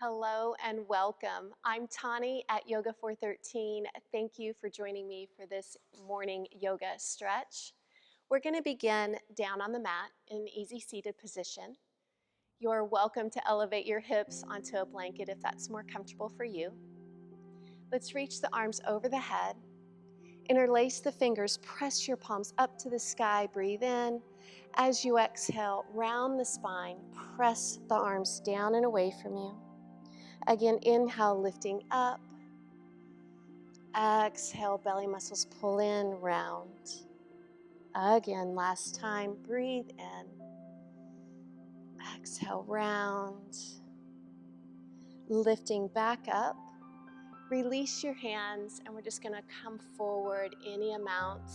Hello and welcome. I'm Tauni at Yoga 413. Thank you for joining me for this morning yoga stretch. We're going to begin down on the mat in an easy seated position. You're welcome to elevate your hips onto a blanket if that's more comfortable for you. Let's reach the arms over the head. Interlace the fingers, press your palms up to the sky, breathe in. As you exhale, round the spine, press the arms down and away from you. Again, inhale, lifting up. Exhale, belly muscles pull in, round. Again, last time, breathe in. Exhale, round. Lifting back up. Release your hands, and we're just going to come forward any amount,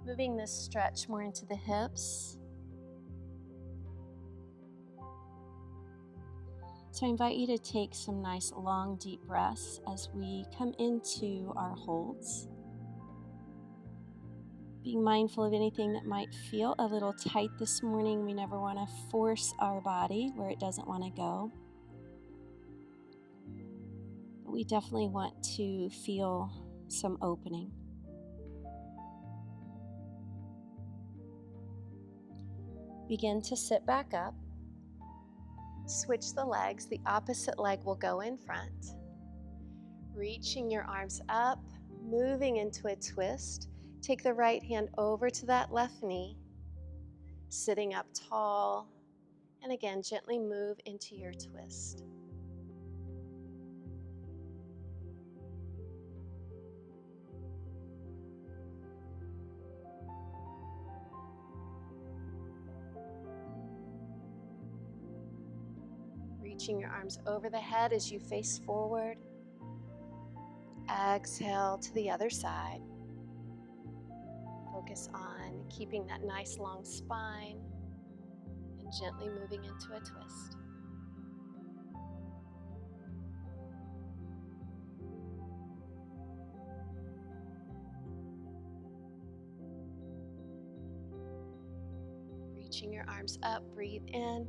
moving this stretch more into the hips. So I invite you to take some nice long deep breaths as we come into our holds. Being mindful of anything that might feel a little tight this morning. We never want to force our body where it doesn't want to go. But we definitely want to feel some opening. Begin to sit back up. Switch the legs. The opposite leg will go in front. Reaching your arms up, moving into a twist. Take the right hand over to that left knee. Sitting up tall. And again, gently move into your twist. Reaching your arms over the head as you face forward. Exhale to the other side. Focus on keeping that nice long spine and gently moving into a twist. Reaching your arms up, breathe in,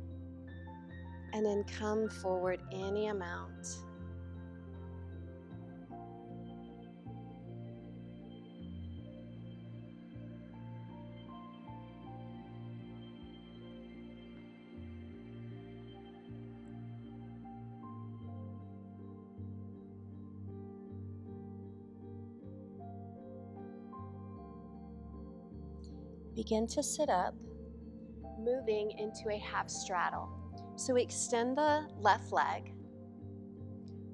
and then come forward any amount. Begin to sit up, moving into a half straddle. So we extend the left leg.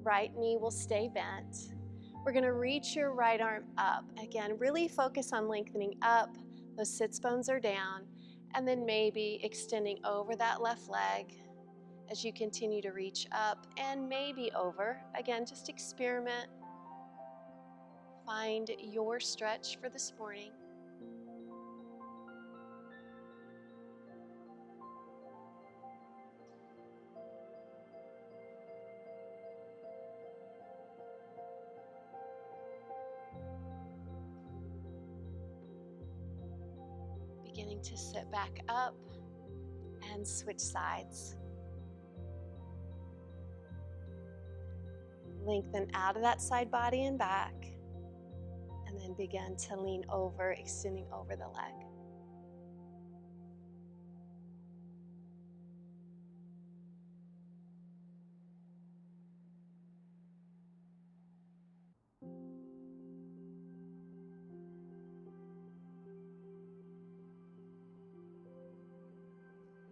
Right knee will stay bent. We're going to reach your right arm up. Again, really focus on lengthening up. Those sits bones are down. And then maybe extending over that left leg as you continue to reach up and maybe over. Again, just experiment. Find your stretch for this morning. Beginning to sit back up and switch sides. Lengthen out of that side body and back, and then begin to lean over, extending over the leg.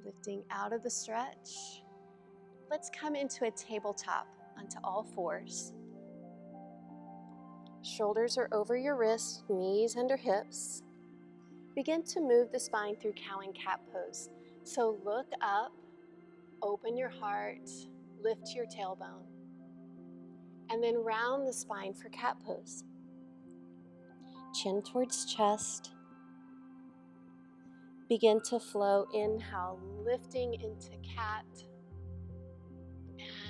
Lifting out of the stretch. Let's come into a tabletop onto all fours. Shoulders are over your wrists, knees under hips. Begin to move the spine through cow and cat pose. So look up, open your heart, lift your tailbone, and then round the spine for cat pose. Chin towards chest. Begin to flow, inhale, lifting into cat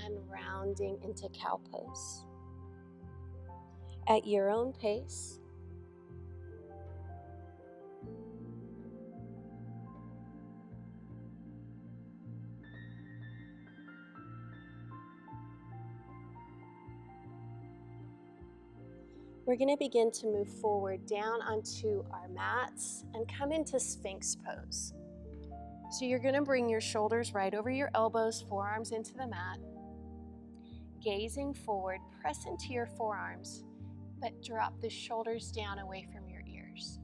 and rounding into cow pose. At your own pace, We're going to begin to move forward down onto our mats and come into Sphinx pose. So you're going to bring your shoulders right over your elbows, forearms into the mat. Gazing forward, press into your forearms, but drop the shoulders down away from your ears.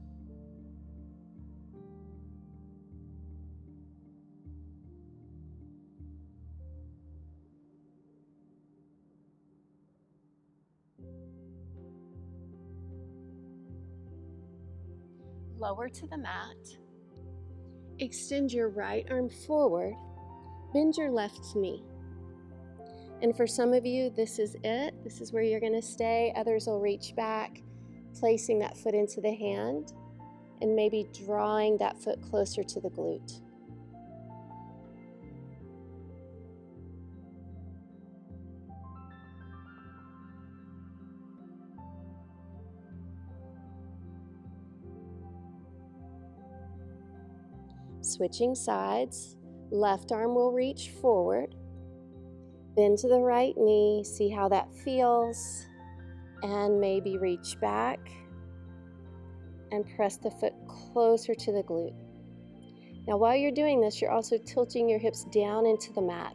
Lower to the mat. Extend your right arm forward. Bend your left knee. And for some of you, this is it. This is where you're going to stay. Others will reach back, placing that foot into the hand, and maybe drawing that foot closer to the glute. Switching sides, left arm will reach forward, bend to the right knee, see how that feels, and maybe reach back and press the foot closer to the glute. Now while you're doing this, you're also tilting your hips down into the mat.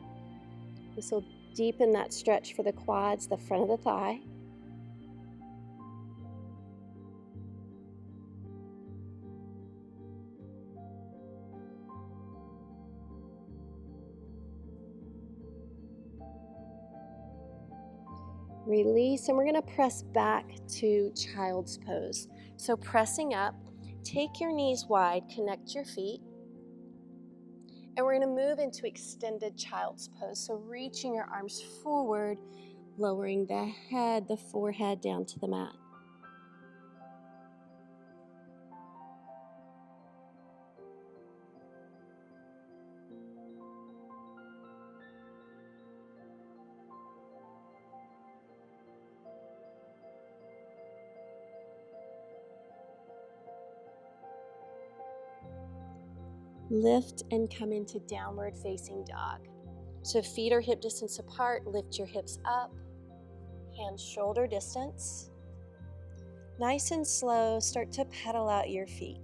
This will deepen that stretch for the quads, the front of the thigh. Release, and we're going to press back to child's pose. So pressing up, take your knees wide, connect your feet, and we're going to move into extended child's pose. So reaching your arms forward, lowering the head, the forehead down to the mat. Lift and come into downward facing dog. So feet are hip distance apart, lift your hips up, hands shoulder distance. Nice and slow, start to pedal out your feet.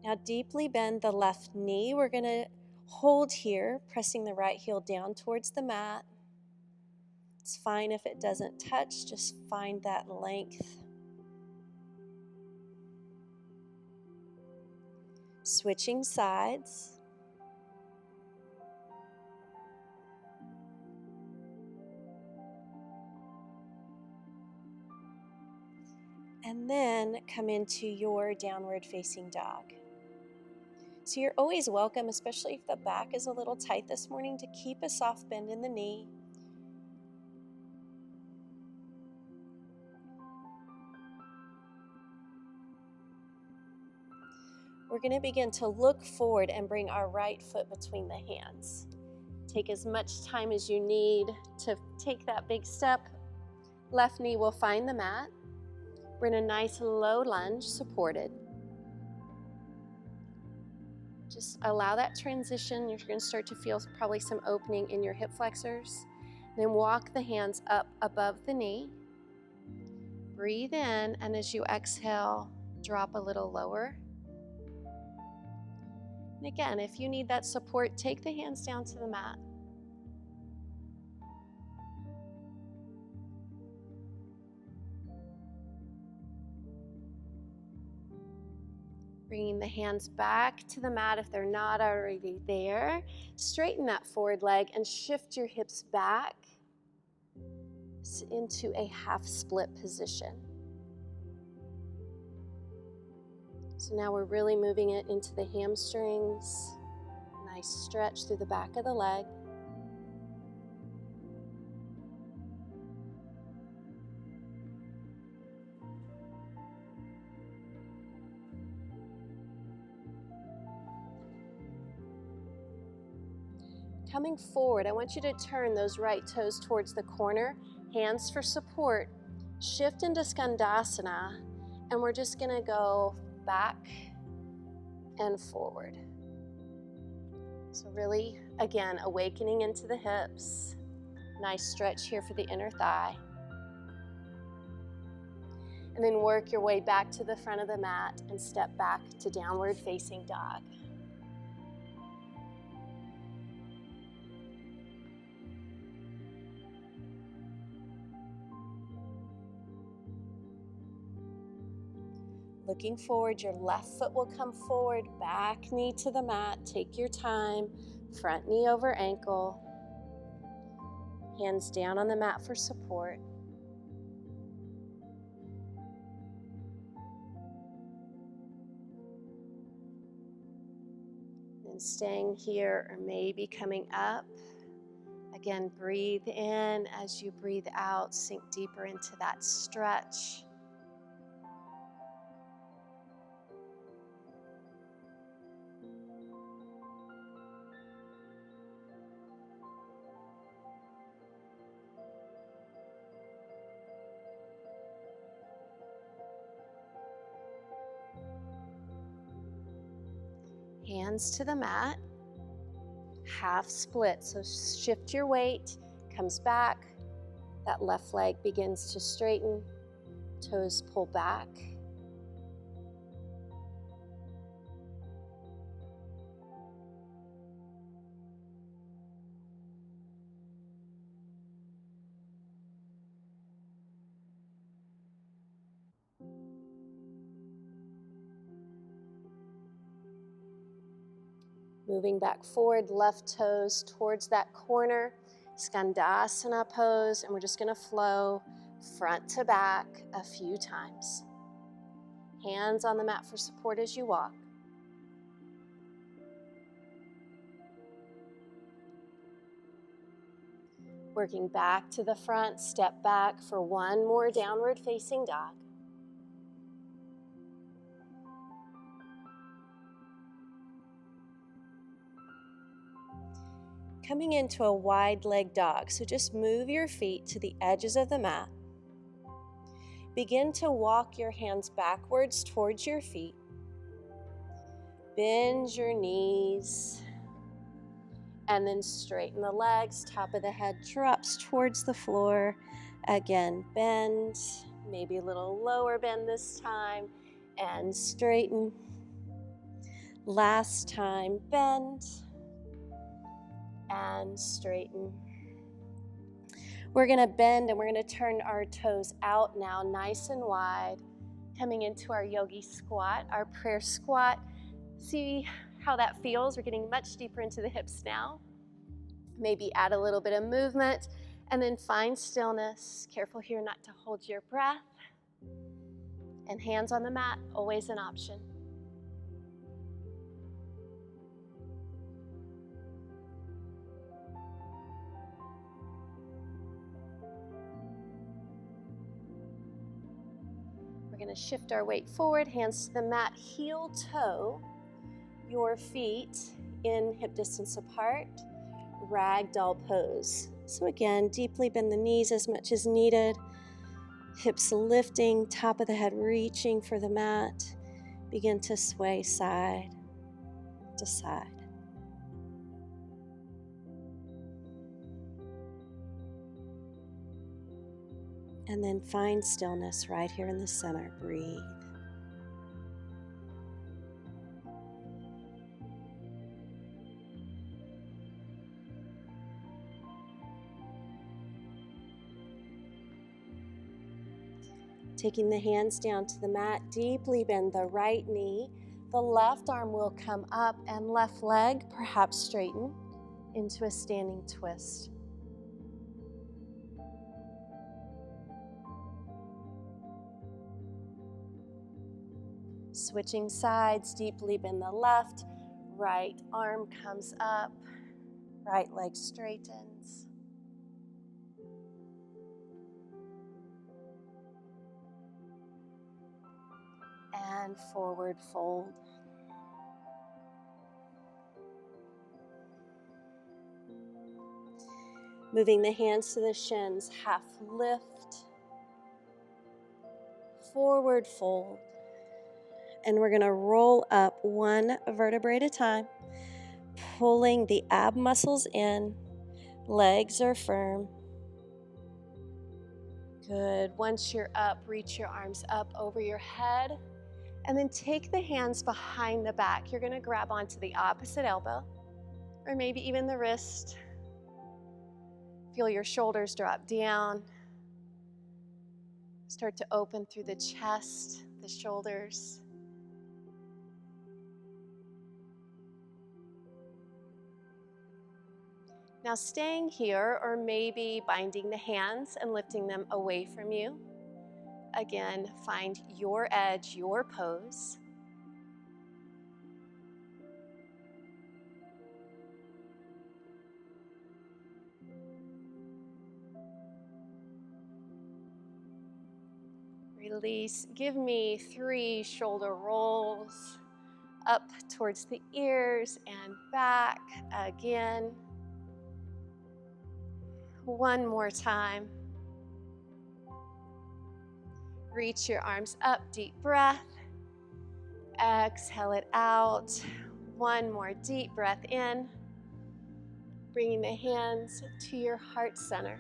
Now deeply bend the left knee. We're going to hold here, pressing the right heel down towards the mat. It's fine if it doesn't touch, just find that length. Switching sides. And then come into your downward facing dog. So you're always welcome, especially if the back is a little tight this morning, to keep a soft bend in the knee. We're going to begin to look forward and bring our right foot between the hands. Take as much time as you need to take that big step. Left knee will find the mat. We're in a nice low lunge, supported. Just allow that transition. You're going to start to feel probably some opening in your hip flexors. Then walk the hands up above the knee. Breathe in, and as you exhale, drop a little lower. And again, if you need that support, take the hands down to the mat. Bringing the hands back to the mat if they're not already there. Straighten that forward leg and shift your hips back into a half split position. So now we're really moving it into the hamstrings. Nice stretch through the back of the leg. Coming forward, I want you to turn those right toes towards the corner, hands for support. Shift into Skandasana, and we're just gonna go back and forward. So really, again, awakening into the hips. Nice stretch here for the inner thigh. And then work your way back to the front of the mat and step back to downward facing dog. Looking forward, your left foot will come forward, back knee to the mat. Take your time, front knee over ankle. Hands down on the mat for support. And staying here or maybe coming up. Again, breathe in as you breathe out. Sink deeper into that stretch. Hands to the mat. Half split, so shift your weight, comes back. That left leg begins to straighten. Toes pull back. Moving back forward, left toes towards that corner. Skandasana pose, and we're just gonna flow front to back a few times. Hands on the mat for support as you walk. Working back to the front, step back for one more downward facing dog. Coming into a wide leg dog, so just move your feet to the edges of the mat. Begin to walk your hands backwards towards your feet. Bend your knees. And then straighten the legs. Top of the head drops towards the floor. Again, bend. Maybe a little lower bend this time. And straighten. Last time, bend. And straighten. We're going to bend and we're going to turn our toes out now, nice and wide. Coming into our yogi squat, our prayer squat. See how that feels. We're getting much deeper into the hips now. Maybe add a little bit of movement and then find stillness. Careful here not to hold your breath. And hands on the mat, always an option. We're going to shift our weight forward, hands to the mat, heel toe your feet in hip distance apart. Ragdoll pose. So again, deeply bend the knees as much as needed. Hips lifting, top of the head reaching for the mat. Begin to sway side to side. And then find stillness right here in the center. Breathe. Taking the hands down to the mat, deeply bend the right knee. The left arm will come up and left leg perhaps straighten into a standing twist. Switching sides, deeply bend the left, right arm comes up, right leg straightens. And forward fold. Moving the hands to the shins, half lift, forward fold. And we're going to roll up one vertebrae at a time. Pulling the ab muscles in, legs are firm. Good. Once you're up, reach your arms up over your head, and then take the hands behind the back. You're going to grab onto the opposite elbow, or maybe even the wrist. Feel your shoulders drop down. Start to open through the chest, the shoulders. Now staying here, or maybe binding the hands and lifting them away from you. Again, find your edge, your pose. Release. Give me 3 shoulder rolls up towards the ears and back again. One more time. Reach your arms up, deep breath. Exhale it out. One more deep breath in. Bringing the hands to your heart center.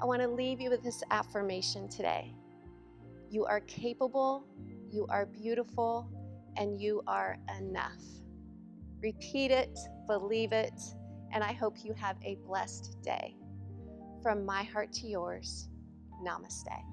I want to leave you with this affirmation today. You are capable, you are beautiful, and you are enough. Repeat it, believe it, and I hope you have a blessed day. From my heart to yours, namaste.